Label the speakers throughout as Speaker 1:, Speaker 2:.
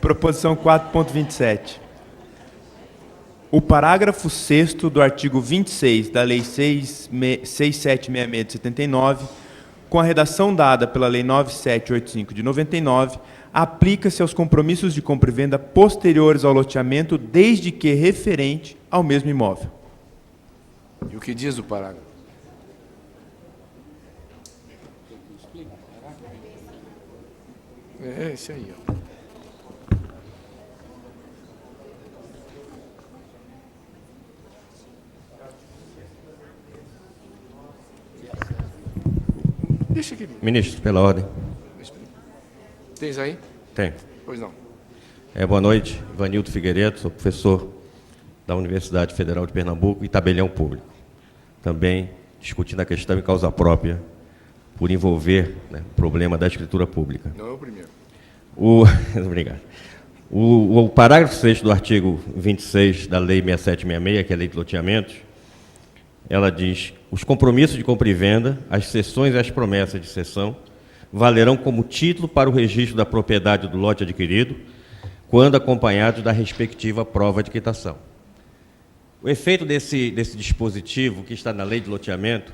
Speaker 1: Proposição 4.27. O parágrafo 6º do artigo 26 da Lei 6.766 de 79, com a redação dada pela Lei 9.785 de 99, aplica-se aos compromissos de compra e venda posteriores ao loteamento, desde que referente ao mesmo imóvel.
Speaker 2: E o que diz o parágrafo? É esse aí, ó. Deixa aqui.
Speaker 3: Ministro, pela ordem.
Speaker 2: Tens aí?
Speaker 3: Tem.
Speaker 2: Pois não.
Speaker 3: Boa noite, Ivanildo Figueiredo, sou professor da Universidade Federal de Pernambuco e tabelião público. Também discutindo a questão em causa própria, por envolver, né, o problema da escritura pública.
Speaker 2: Não é o primeiro.
Speaker 3: Obrigado. O parágrafo 6º do artigo 26 da Lei 6766, que é a Lei de Loteamentos, ela diz: os compromissos de compra e venda, as cessões e as promessas de cessão valerão como título para o registro da propriedade do lote adquirido, quando acompanhados da respectiva prova de quitação. O efeito desse dispositivo que está na Lei de Loteamento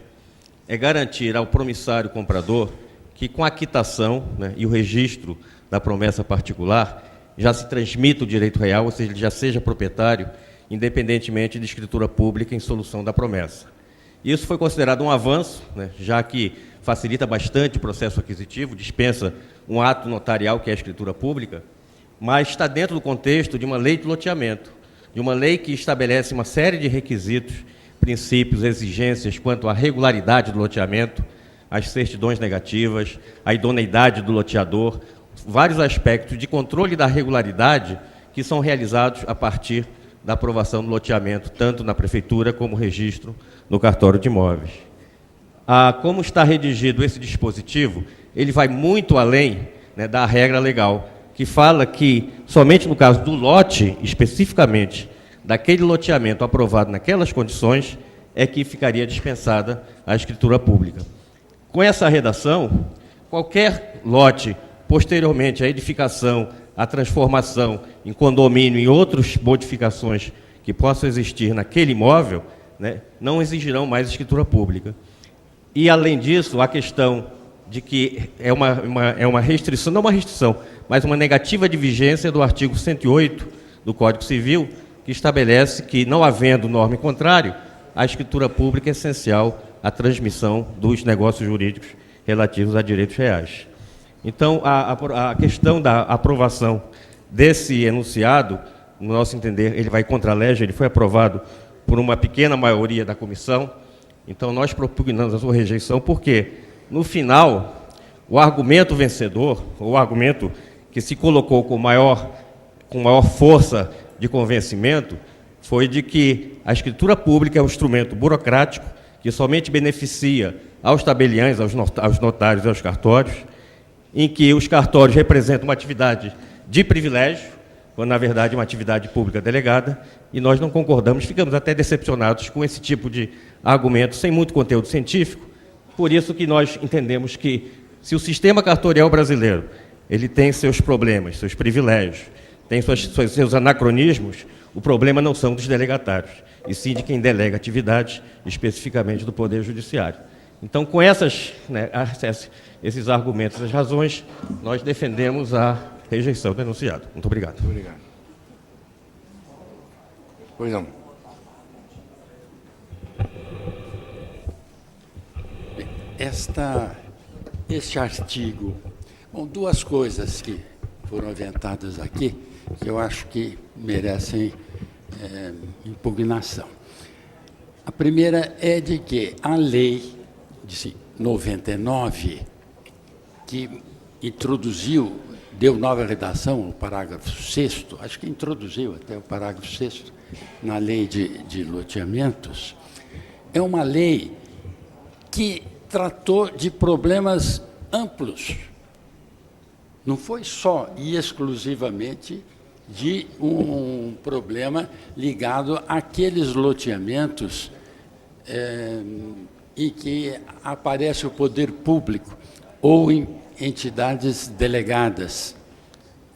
Speaker 3: é garantir ao promissário comprador que, com a quitação, né, e o registro da promessa particular, já se transmita o direito real, ou seja, ele já seja proprietário, independentemente de escritura pública em solução da promessa. Isso foi considerado um avanço, né, já que facilita bastante o processo aquisitivo, dispensa um ato notarial, que é a escritura pública, mas está dentro do contexto de uma lei de loteamento, de uma lei que estabelece uma série de requisitos, princípios, exigências quanto à regularidade do loteamento, as certidões negativas, a idoneidade do loteador, vários aspectos de controle da regularidade que são realizados a partir da aprovação do loteamento, tanto na Prefeitura como registro no cartório de imóveis. Como está redigido esse dispositivo, ele vai muito além, né, da regra legal, que fala que, somente no caso do lote, especificamente, daquele loteamento aprovado naquelas condições, é que ficaria dispensada a escritura pública. Com essa redação, qualquer lote, posteriormente à edificação, à transformação em condomínio e outras modificações que possam existir naquele imóvel, né, não exigirão mais escritura pública. E, além disso, a questão de que é uma restrição, não uma restrição, mas uma negativa de vigência do artigo 108 do Código Civil, que estabelece que, não havendo norma em contrário, a escritura pública é essencial à transmissão dos negócios jurídicos relativos a direitos reais. Então, a questão da aprovação desse enunciado, no nosso entender, ele vai contra a lege, ele foi aprovado por uma pequena maioria da comissão, então nós propugnamos a sua rejeição, porque, no final, o argumento vencedor, o argumento que se colocou com maior força de convencimento, foi de que a escritura pública é um instrumento burocrático que somente beneficia aos tabeliães, aos notários e aos cartórios, em que os cartórios representam uma atividade de privilégio, quando, na verdade, é uma atividade pública delegada, e nós não concordamos, ficamos até decepcionados com esse tipo de argumento, sem muito conteúdo científico. Por isso que nós entendemos que, se o sistema cartorial brasileiro ele tem seus problemas, seus privilégios, tem seus anacronismos, o problema não são dos delegatários, e sim de quem delega atividades, especificamente do Poder Judiciário. Então, com esses argumentos, essas razões, nós defendemos a rejeição do enunciado. Muito obrigado.
Speaker 2: Muito obrigado. Pois não.
Speaker 4: Este artigo... Bom, duas coisas que foram aventadas aqui, que eu acho que merecem impugnação. A primeira é de que a lei de 99, que introduziu, deu nova redação ao parágrafo 6º, acho que introduziu até o parágrafo 6º na lei de loteamentos, é uma lei que tratou de problemas amplos. Não foi só e exclusivamente de um problema ligado àqueles loteamentos em que aparece o poder público ou em entidades delegadas,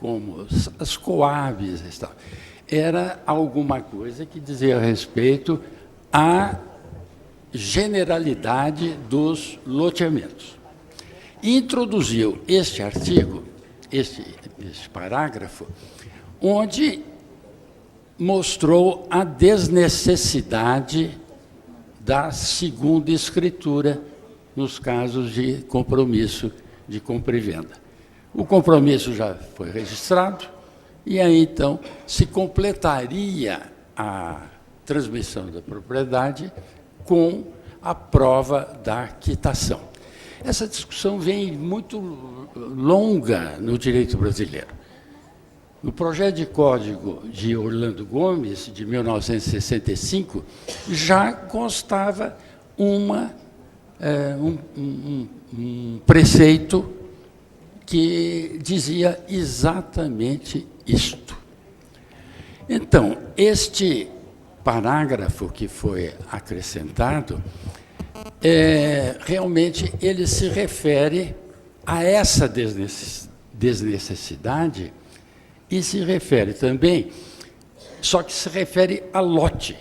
Speaker 4: como as coabs e tal. Era alguma coisa que dizia respeito à generalidade dos loteamentos. Introduziu este artigo, este parágrafo, onde mostrou a desnecessidade da segunda escritura nos casos de compromisso de compra e venda. O compromisso já foi registrado e aí, então, se completaria a transmissão da propriedade com a prova da quitação. Essa discussão vem muito longa no direito brasileiro. No projeto de código de Orlando Gomes, de 1965, já constava um preceito que dizia exatamente isto. Então, este parágrafo que foi acrescentado, realmente ele se refere a essa desnecessidade e se refere também, só que se refere a lote,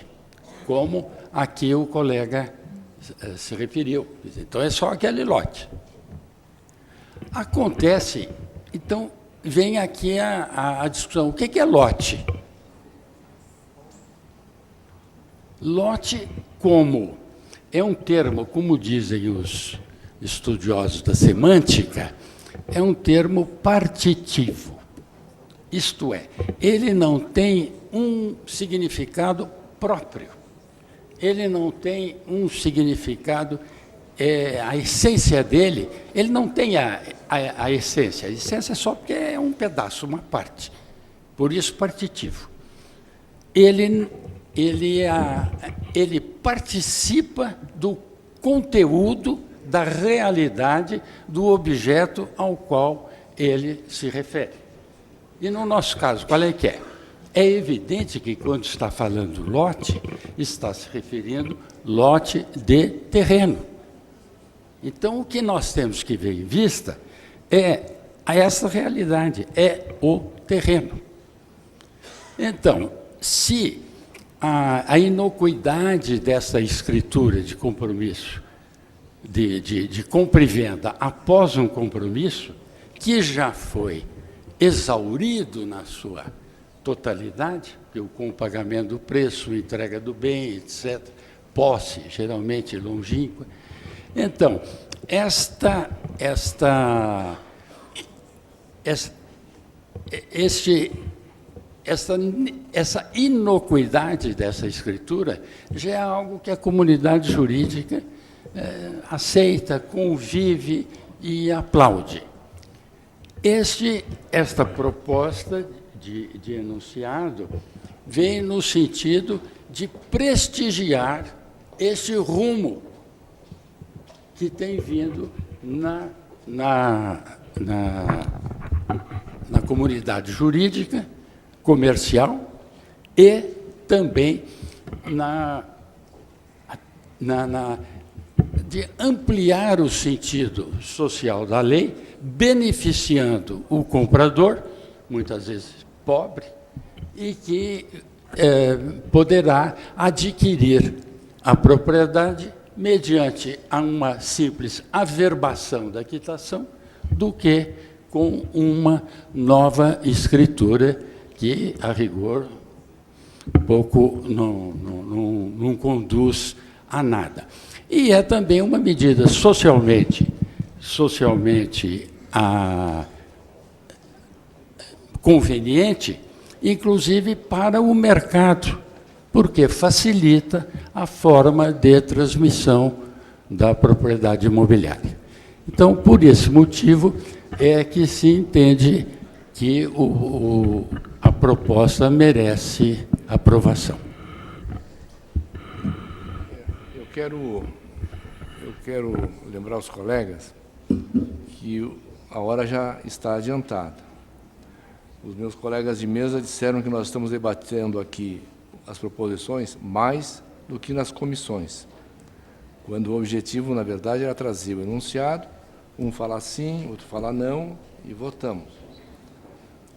Speaker 4: como aqui o colega se referiu. Então, é só aquele lote. Acontece, então, vem aqui a discussão. O que é lote? Lote, como é um termo, como dizem os estudiosos da semântica, é um termo partitivo. Isto é, ele não tem um significado próprio. Ele não tem um significado, a essência dele, ele não tem a essência. A essência é só porque é um pedaço, uma parte. Por isso, partitivo. Ele participa do conteúdo, da realidade do objeto ao qual ele se refere. E no nosso caso, qual é que é? É evidente que quando está falando lote, está se referindo lote de terreno. Então, o que nós temos que ver em vista é essa realidade, é o terreno. Então, se a inocuidade dessa escritura de compromisso, de compra e venda após um compromisso, que já foi exaurido na sua totalidade, com o pagamento do preço, entrega do bem, etc., posse, geralmente longínqua. Então, essa inocuidade dessa escritura já é algo que a comunidade jurídica aceita, convive e aplaude. Esta proposta de enunciado vem no sentido de prestigiar esse rumo que tem vindo na comunidade jurídica, comercial e também de ampliar o sentido social da lei, beneficiando o comprador, muitas vezes pobre, e que poderá adquirir a propriedade mediante uma simples averbação da quitação, do que com uma nova escritura que, a rigor, pouco não conduz a nada. E é também uma medida socialmente conveniente, inclusive para o mercado, porque facilita a forma de transmissão da propriedade imobiliária. Então, por esse motivo, é que se entende que a proposta merece aprovação.
Speaker 2: Eu quero lembrar aos colegas que a hora já está adiantada. Os meus colegas de mesa disseram que nós estamos debatendo aqui as proposições mais do que nas comissões, quando o objetivo, na verdade, era trazer o enunciado, um falar sim, outro falar não, e votamos.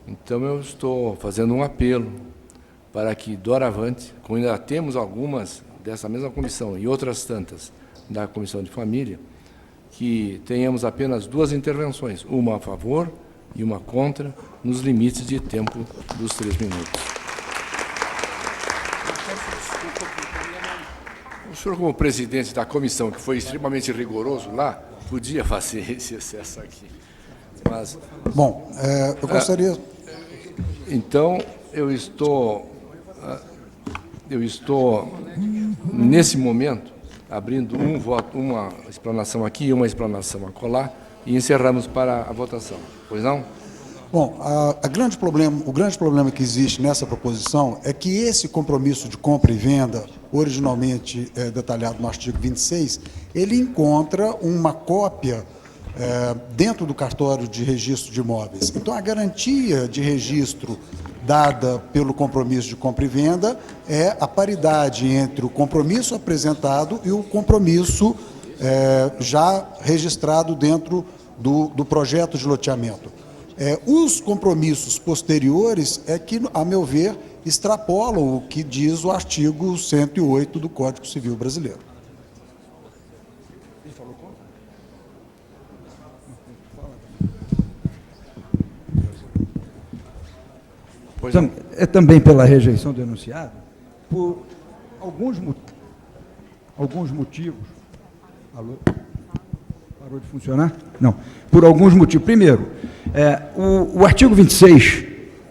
Speaker 2: Então, eu estou fazendo um apelo para que, doravante, como ainda temos algumas dessa mesma comissão e outras tantas da Comissão de Família, que tenhamos apenas 2 intervenções, uma a favor e uma contra, nos limites de tempo dos 3 minutos. O senhor, como presidente da comissão, que foi extremamente rigoroso lá, podia fazer esse excesso aqui. Mas,
Speaker 5: bom, eu gostaria...
Speaker 2: Então, eu estou, nesse momento, abrindo um voto, uma explanação aqui e uma explanação acolá, e encerramos para a votação. Pois não?
Speaker 5: Bom, o grande problema que existe nessa proposição é que esse compromisso de compra e venda, originalmente detalhado no artigo 26, ele encontra uma cópia dentro do cartório de registro de imóveis. Então, a garantia de registro dada pelo compromisso de compra e venda é a paridade entre o compromisso apresentado e o compromisso já registrado dentro do projeto de loteamento. Os compromissos posteriores é que, a meu ver, extrapolam o que diz o artigo 108 do Código Civil Brasileiro.
Speaker 6: É também pela rejeição do enunciado, por alguns motivos. Alô? Parou de funcionar? Não. Por alguns motivos. Primeiro, o artigo 26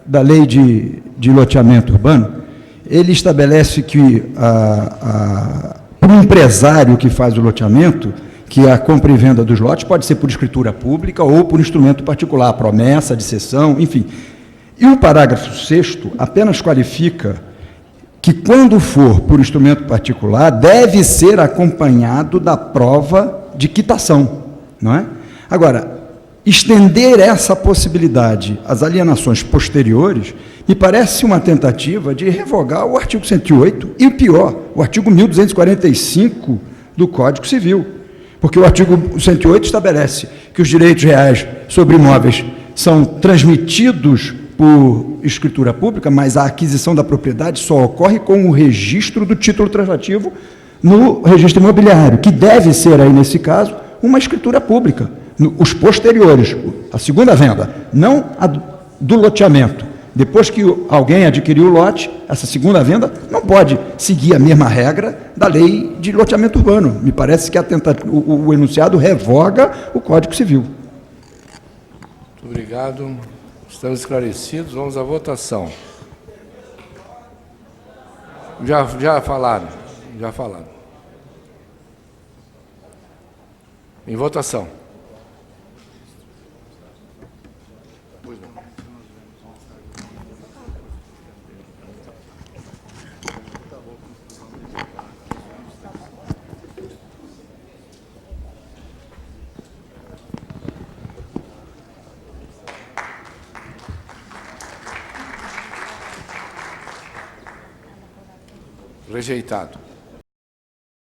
Speaker 6: da Lei de Loteamento Urbano, ele estabelece que para o empresário que faz o loteamento, que a compra e venda dos lotes pode ser por escritura pública ou por instrumento particular, promessa de cessão, enfim. E o parágrafo 6º apenas qualifica que, quando for por instrumento particular, deve ser acompanhado da prova de quitação, não é? Agora, estender essa possibilidade às alienações posteriores me parece uma tentativa de revogar o artigo 108 e, pior, o artigo 1245 do Código Civil, porque o artigo 108 estabelece que os direitos reais sobre imóveis são transmitidos por escritura pública, mas a aquisição da propriedade só ocorre com o registro do título translativo no registro imobiliário, que deve ser, aí nesse caso, uma escritura pública. Os posteriores, a segunda venda, não a do loteamento. Depois que alguém adquiriu o lote, essa segunda venda não pode seguir a mesma regra da lei de loteamento urbano. Me parece que o enunciado revoga o Código Civil.
Speaker 2: Muito obrigado. Estamos esclarecidos. Vamos à votação. Já falaram. Em votação. Rejeitado.